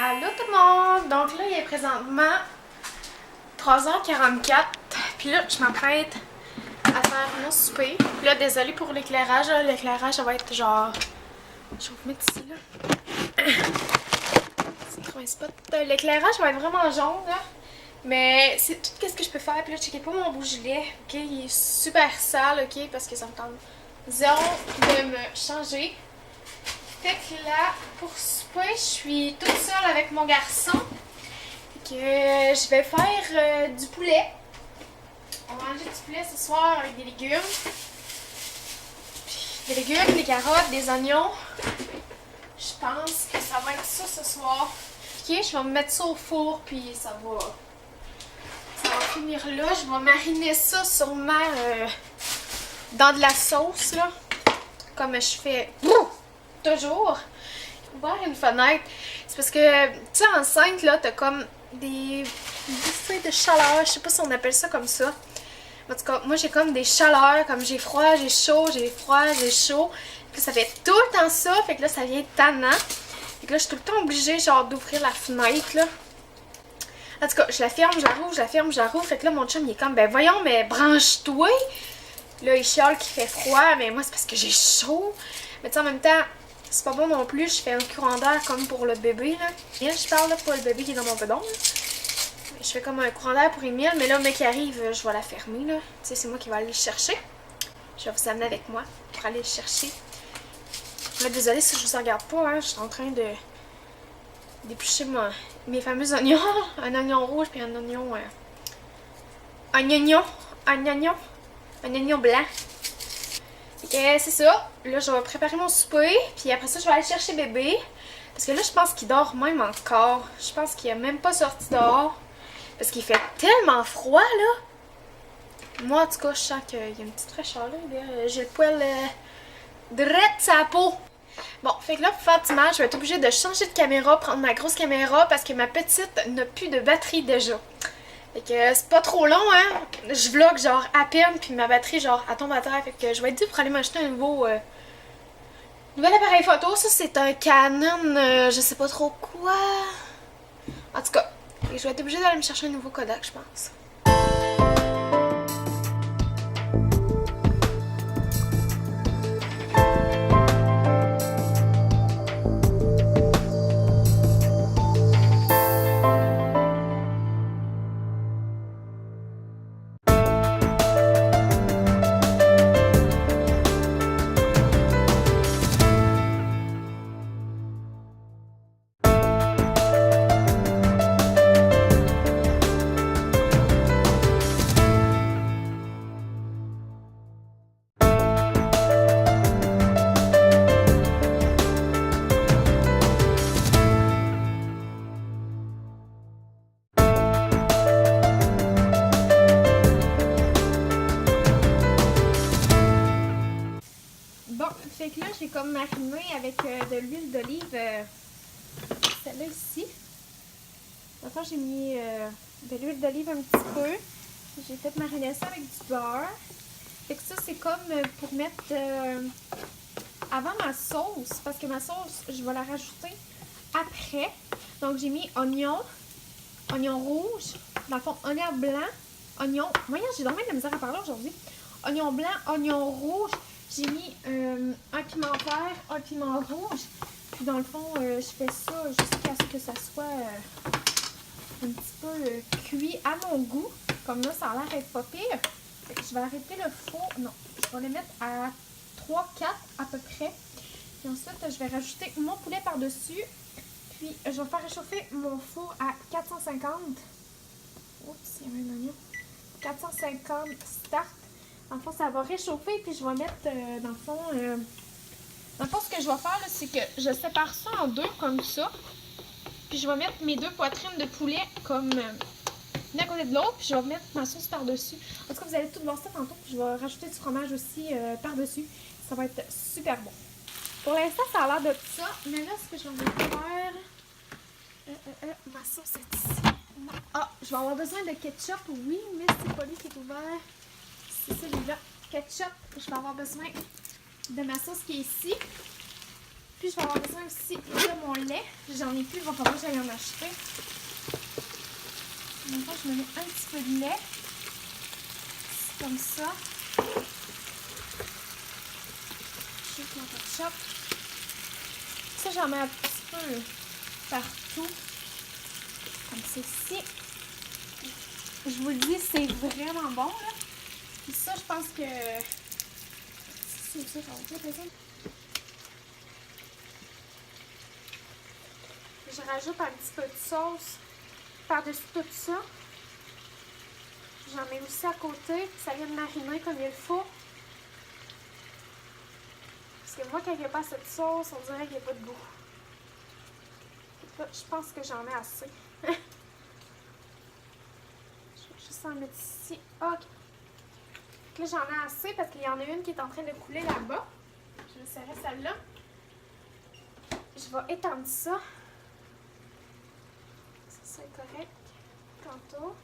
Allô tout le monde! Donc là, il est présentement 3h44. Puis là, je m'apprête à faire mon souper. Puis là, désolée pour l'éclairage. L'éclairage, ça va être genre... Je vais vous mettre ici, là. C'est trop un spot. L'éclairage va être vraiment jaune, là. Mais c'est tout ce que je peux faire. Puis là, checkez pas mon bougilet. Ok, il est super sale, ok, parce que ça me tente zéro de me changer. Fait que là, pour souper, je suis toute seule avec mon garçon. Fait que je vais faire du poulet. On va manger du poulet ce soir avec des légumes. Puis des légumes, des carottes, des oignons. Je pense que ça va être ça ce soir. Ok, je vais me mettre ça au four, puis ça va finir là. Je vais mariner ça sûrement dans de la sauce, là. Comme je fais toujours. Ouvrir une fenêtre. C'est parce que, tu sais, enceinte, là, t'as comme des bouffées de chaleur. Je sais pas si on appelle ça comme ça. En tout cas, moi, j'ai comme des chaleurs. Comme j'ai froid, j'ai chaud, j'ai froid, j'ai chaud. Puis ça fait tout le temps ça. Fait que là, ça vient tannant. Fait que là, je suis tout le temps obligée, genre, d'ouvrir la fenêtre, là. En tout cas, je la ferme, je la rouvre, je la ferme, je la rouvre. Fait que là, mon chum, il est comme, ben voyons, mais branche-toi. Là, il chiale qu'il fait froid. Mais moi, c'est parce que j'ai chaud. Mais tu sais, en même temps, c'est pas bon non plus, je fais un courant d'air comme pour le bébé, là. Et je parle, là, pour le bébé qui est dans mon bedon, là. Je fais comme un courant d'air pour Emile, mais là, le mec qui arrive, je vais la fermer, là. Tu sais, c'est moi qui vais aller le chercher. Je vais vous amener avec moi pour aller le chercher. Là, désolée si je vous regarde pas, hein. Je suis en train de d'éplucher mes fameux oignons. Un oignon rouge puis un oignon... un oignon blanc. Et c'est ça. Là, je vais préparer mon souper. Puis après ça, je vais aller chercher bébé. Parce que là, je pense qu'il dort même encore. Je pense qu'il a même pas sorti dehors. Parce qu'il fait tellement froid, là. Moi, en tout cas, je sens qu'il y a une petite fraîcheur, là. J'ai le poil drette sa peau. Bon, fait que là, pour faire l'image, je vais être obligée de changer de caméra, prendre ma grosse caméra. Parce que ma petite n'a plus de batterie déjà. Fait que c'est pas trop long, hein. Je vlog genre à peine, puis ma batterie genre elle tombe à terre. Fait que je vais être due pour aller m'acheter un nouvel appareil photo. Ça c'est un Canon, je sais pas trop quoi. En tout cas, je vais être obligée d'aller me chercher un nouveau Kodak, je pense. Bon, fait que là, j'ai comme mariné avec de l'huile d'olive, celle-là ici. Maintenant, j'ai mis de l'huile d'olive un petit peu. J'ai fait mariner ça avec du beurre. Fait que ça, c'est comme pour mettre avant ma sauce, parce que ma sauce, je vais la rajouter après. Donc, j'ai mis oignon rouge, dans le fond, oignon blanc, oignon... Voyons, j'ai vraiment de la misère à parler aujourd'hui. Oignon blanc, oignon rouge. J'ai mis un piment vert, un piment rouge. Puis dans le fond, je fais ça jusqu'à ce que ça soit un petit peu cuit à mon goût. Comme là, ça a l'air d'être pas pire. Je vais arrêter le four. Non, je vais le mettre à 3-4 à peu près. Puis ensuite, je vais rajouter mon poulet par-dessus. Puis, je vais faire réchauffer mon four à 450. Oups, il y a un oignon. 450 start. Dans le fond, ça va réchauffer, puis je vais mettre, dans le fond, ce que je vais faire, c'est que je sépare ça en deux, comme ça. Puis je vais mettre mes deux poitrines de poulet, comme, l'une à côté de l'autre, puis je vais mettre ma sauce par-dessus. En tout cas, vous allez tout voir ça tantôt, puis je vais rajouter du fromage aussi par-dessus. Ça va être super bon. Pour l'instant, ça a l'air de ça, mais là, ce que je vais faire... ma sauce est ici. Non. Ah, je vais avoir besoin de ketchup, oui, mais c'est pas lui qui est ouvert. C'est celui-là. Ketchup, je vais avoir besoin de ma sauce qui est ici. Puis je vais avoir besoin aussi de mon lait. J'en ai plus, il va falloir que j'aille en acheter. Maintenant, je me mets un petit peu de lait. Comme ça. Je mets mon ketchup. Ça, j'en mets un petit peu partout. Comme ceci. Je vous le dis, c'est vraiment bon, là. Puis ça, je pense que... C'est ça, ça va être par exemple. Je rajoute un petit peu de sauce par-dessus tout ça. J'en mets aussi à côté, puis ça vient de mariner comme il faut. Parce que moi, quand il n'y a pas cette sauce, on dirait qu'il n'y a pas de goût. Là, je pense que j'en mets assez. Je vais juste en mettre ici. Ok. Là, j'en ai assez parce qu'il y en a une qui est en train de couler là-bas. Je vais serrer celle-là. Je vais étendre ça. Ça est correct. Tantôt.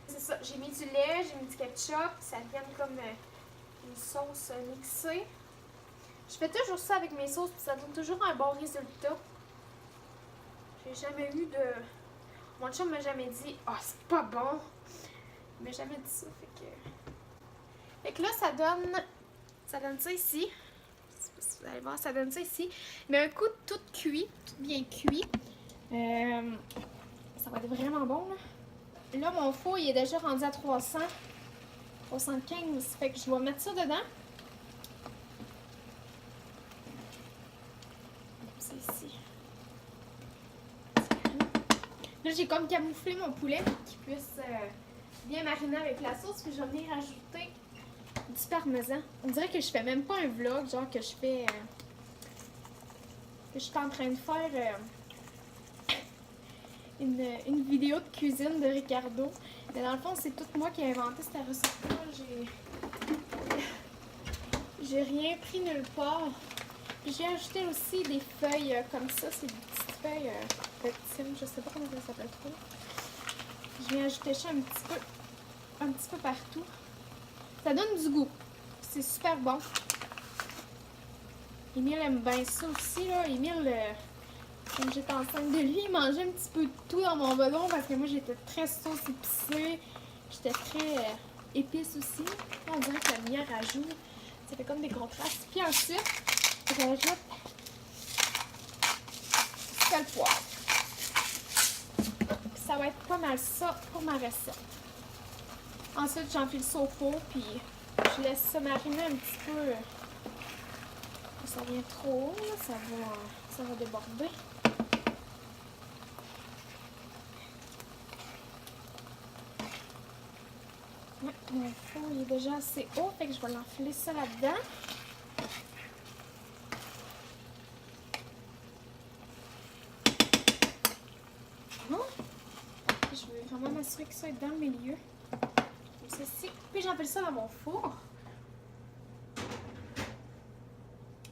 C'est ça, j'ai mis du lait, j'ai mis du ketchup. Ça vient comme une sauce mixée. Je fais toujours ça avec mes sauces, puis ça donne toujours un bon résultat. J'ai jamais eu de... Mon chum m'a jamais dit « Ah, oh, c'est pas bon! » Il m'a jamais dit ça, fait que là, ça donne ça ici. Je sais pas si vous allez voir, ça donne ça ici. Mais un coup tout cuit, tout bien cuit. Ça va être vraiment bon, là. Là, mon four, il est déjà rendu à 315. Fait que je vais mettre ça dedans. C'est ici. Là, j'ai comme camouflé mon poulet pour qu'il puisse bien mariner avec la sauce. Puis je vais venir ajouter du parmesan. On dirait que je fais même pas un vlog, genre que je fais... que je suis en train de faire une vidéo de cuisine de Ricardo. Mais dans le fond, c'est tout moi qui ai inventé cette recette-là. J'ai rien pris nulle part. J'ai ajouté aussi des feuilles comme ça. C'est des petites feuilles de thym. Je sais pas comment ça s'appelle trop. Je viens ajouter ça un petit peu partout. Ça donne du goût. C'est super bon. Émile aime bien ça aussi, là. Émile, comme j'étais enceinte de lui, il mangeait un petit peu de tout dans mon ballon parce que moi, j'étais très sauce épicée. J'étais très épice aussi. Là, on dirait que la lumière ajoute. Ça fait comme des contrastes. Puis ensuite, j'ajoute du sel poivre. Puis ça va être pas mal ça pour ma recette. Ensuite, j'enfile ça au four, puis je laisse ça mariner un petit peu. Ça vient trop haut, là, ça va déborder. Ouais, mon four il est déjà assez haut, fait que je vais l'enfiler ça là-dedans. Bon. Je vais vraiment m'assurer que ça est dans le milieu. Comme ceci. Puis j'enfile ça dans mon four.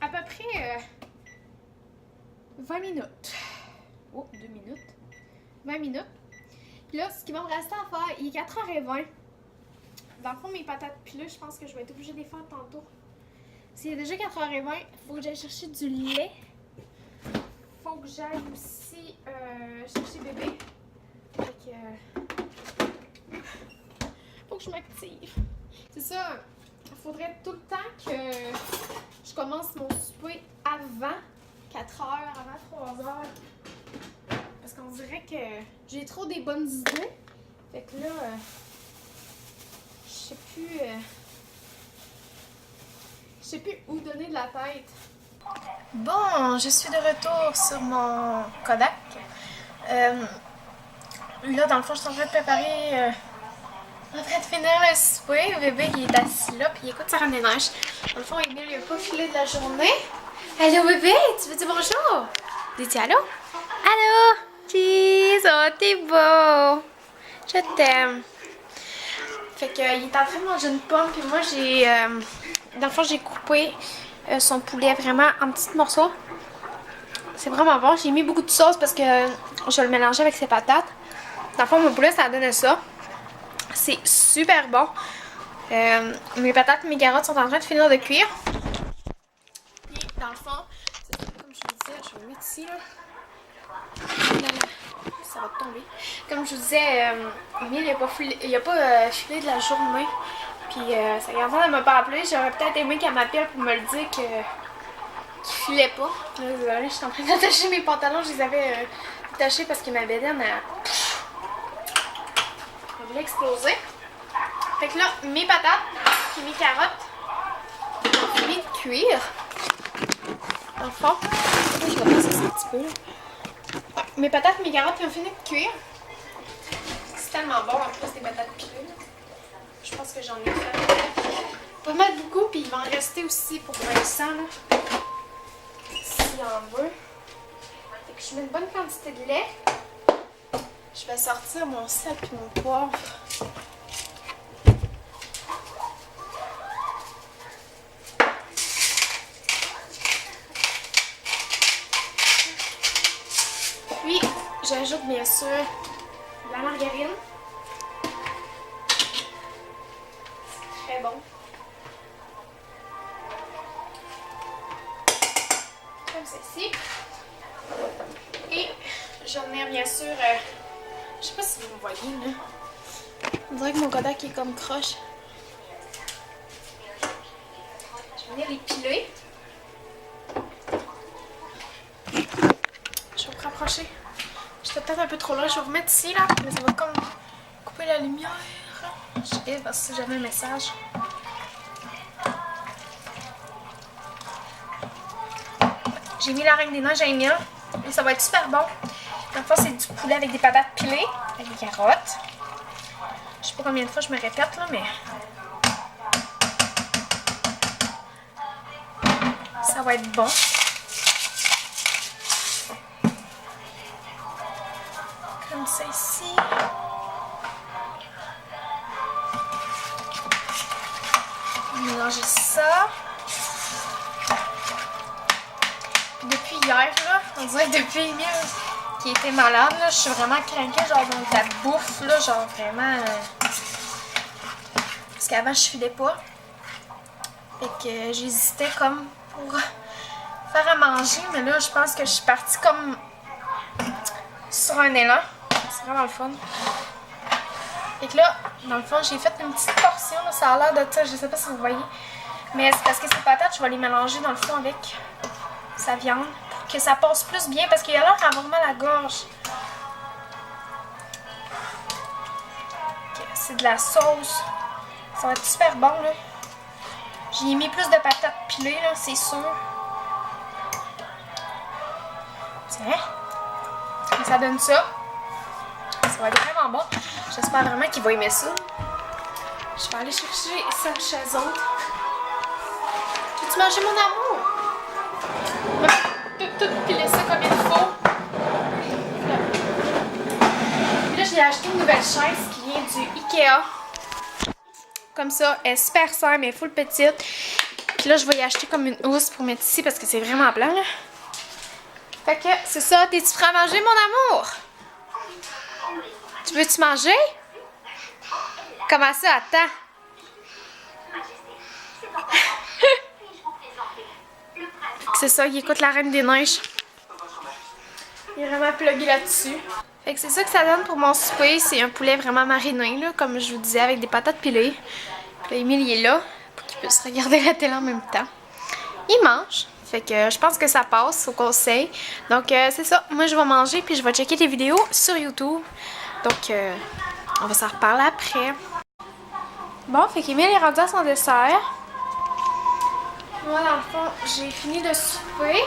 À peu près 20 minutes. Oh, 2 minutes. 20 minutes. Puis là, ce qui va me rester à faire, il est 4h20. Dans le fond, mes patates pilées, je pense que je vais être obligée de les faire tantôt. S'il est déjà 4h20, il faut que j'aille chercher du lait. Il faut que j'aille aussi chercher bébé. Fait que... faut que je m'active. C'est ça, il faudrait tout le temps que je commence mon souper avant 4h, avant 3h. Parce qu'on dirait que j'ai trop des bonnes idées. Fait que là, je sais plus où donner de la tête. Bon, je suis de retour sur mon Kodak. Là, dans le fond, je suis en train de préparer... en train de finir le souper. Le bébé, il est assis là, puis il écoute Sarah des Neiges. Dans le fond, Emile, il n'a pas filé de la journée. Allô, bébé, tu veux dire bonjour? Dis-tu allô? Allô? Cheese! Oh, t'es beau! Je t'aime. Fait qu'il est en train de manger une pomme, puis moi, dans le fond, j'ai coupé son poulet vraiment en petits morceaux. C'est vraiment bon. J'ai mis beaucoup de sauce parce que je vais le mélanger avec ses patates. Dans le fond, mon poulet, ça donne ça. C'est super bon. Mes patates et mes carottes sont en train de finir de cuire. Puis, dans le fond, comme je vous disais, je vais le mettre ici, là. Ça va tomber. Comme je vous disais, Emile, il a pas filé de la journée. Puis sa gardienne, elle m'a pas appelé. J'aurais peut-être aimé qu'elle m'appelle pour me le dire qu'il filait pas. Là, désolée, je suis en train d'attacher mes pantalons. Je les avais attachés parce que ma bédaine, elle voulait exploser. Fait que là, mes patates et mes carottes ont fini de cuire. Dans le fond, je vais passer ça un petit peu. Ouais, mes patates et mes carottes ont fini de cuire. C'est tellement bon en plus des patates pilées. Je pense que j'en ai fait pas mal beaucoup, puis il va en rester aussi pour Vincent, là. S'il en veut. Fait que je mets une bonne quantité de lait. Je vais sortir mon sel et mon poivre. Puis, j'ajoute bien sûr de la margarine. Très bon. Comme ceci. Et j'en ai bien sûr... je sais pas si vous me voyez là. On dirait que mon Kodak est comme croche. Je vais venir les piler. Je vais me rapprocher. J'étais peut-être un peu trop loin. Je vais vous mettre ici là. Mais ça va comme couper la lumière. Je sais pas si j'avais un message. J'ai mis la reine des neiges à Emile. Et ça va être super bon. Dans le fond, c'est du poulet avec des patates pilées, avec des carottes. Je sais pas combien de fois je me répète là, mais ça va être bon. Comme ça ici. On va mélanger ça. Depuis hier, là, on dirait que depuis Emile qui était malade, là, je suis vraiment craquée, genre dans la bouffe, là, genre vraiment... Parce qu'avant, je filais pas. Fait que j'hésitais comme pour faire à manger, mais là, je pense que je suis partie comme sur un élan. C'est vraiment le fun. Fait que là, dans le fond, j'ai fait une petite portion, là, ça a l'air de ça, je sais pas si vous voyez. Mais c'est parce que ces patates, je vais les mélanger dans le fond avec sa viande. Que ça passe plus bien parce qu'il a l'air d'avoir mal à la gorge. Okay, c'est de la sauce. Ça va être super bon là. J'ai mis plus de patates pilées là, c'est sûr. Tiens. Et ça donne ça. Ça va être vraiment bon. J'espère vraiment qu'il va aimer ça. Je vais aller chercher ça chez eux autres. Veux-tu manger mon amour? Tout piler ça comme il faut. Puis là, j'ai acheté une nouvelle chaise qui vient du Ikea. Comme ça, elle est super simple, elle est full petite. Puis là, je vais y acheter comme une housse pour mettre ici parce que c'est vraiment blanc là. Fait que c'est ça. T'es-tu prêt à manger, mon amour? Tu veux-tu manger? Comment ça? Attends. C'est ça, il écoute la Reine des Neiges. Il est vraiment plugué là-dessus. Fait que c'est ça que ça donne pour mon souper. C'est un poulet vraiment mariné, là, comme je vous disais, avec des patates pilées. Puis là, Emile, il est là pour qu'il puisse regarder la télé en même temps. Il mange. Fait que je pense que ça passe au conseil. Donc, c'est ça. Moi, je vais manger puis je vais checker des vidéos sur YouTube. Donc, on va s'en reparler après. Bon, fait qu'Emile est rendu à son dessert. Moi, dans le fond, j'ai fini de souper.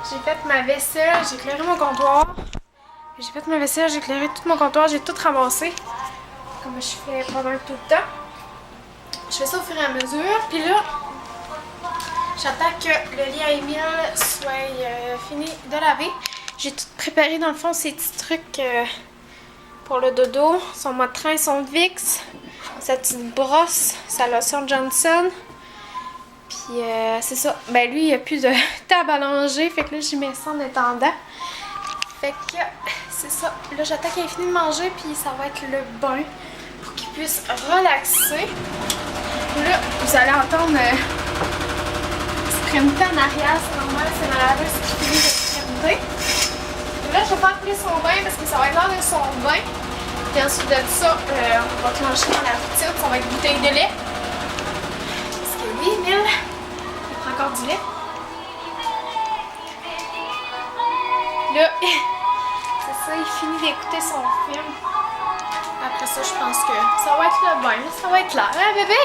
J'ai fait ma vaisselle, j'ai éclairé mon comptoir. J'ai fait ma vaisselle, j'ai éclairé tout mon comptoir, j'ai tout ramassé. Comme je fais pendant tout le temps. Je fais ça au fur et à mesure. Puis là, j'attends que le lit à Emile soit fini de laver. J'ai tout préparé dans le fond, ces petits trucs pour le dodo. Son mode train, son Vicks, sa petite brosse, sa lotion Johnson. Puis c'est ça. Ben lui, il n'y a plus de table à langer. Fait que là, j'y mets ça en attendant. Fait que c'est ça. Là, j'attends qu'il ait fini de manger. Puis ça va être le bain pour qu'il puisse relaxer. Là, vous allez entendre... c'est l'extrémité en arrière, c'est normal, c'est ma laveuse qui finit l'extrémité. Et là, je vais faire couler son bain parce que ça va être l'heure de son bain. Puis ensuite de ça, on va clencher dans la routine, ça va être bouteille de lait. Parce que oui, Emile, il prend encore du lait. Là, c'est ça, il finit d'écouter son film. Après ça, je pense que ça va être le bain, ça va être là. Hein, bébé?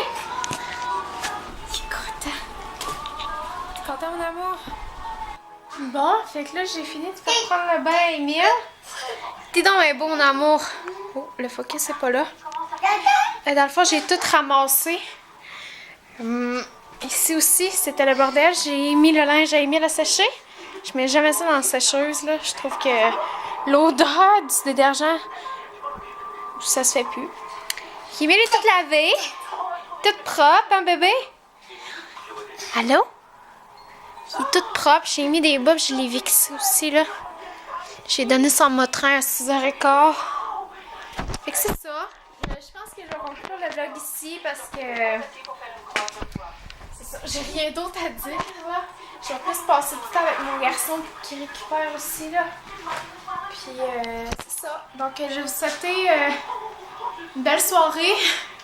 Il est content. T'es content, mon amour? Bon, fait que là, j'ai fini de faire prendre le bain à Emile. T'es donc un beau, mon amour. Oh, le focus, c'est pas là. Dans le fond, j'ai tout ramassé. Ici aussi, c'était le bordel. J'ai mis le linge à Emile à sécher. Je mets jamais ça dans la sécheuse, là. Je trouve que l'odeur du détergent, ça se fait plus. Emile est toute lavée. Toute propre, hein, bébé? Allô? Il est toute propre. J'ai mis des bobs, je l'ai vixé aussi, là. J'ai donné son motrin à 6h15. Fait que c'est ça. Je pense que je vais conclure le vlog ici parce que... C'est ça. J'ai rien d'autre à dire, là. Je vais plus passer du temps avec mon garçon pour qu'il récupère aussi, là. Puis, c'est ça. Donc, je vais vous souhaiter une belle soirée.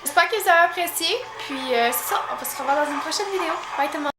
J'espère que vous avez apprécié. Puis, c'est ça. On va se revoir dans une prochaine vidéo. Bye tout le monde.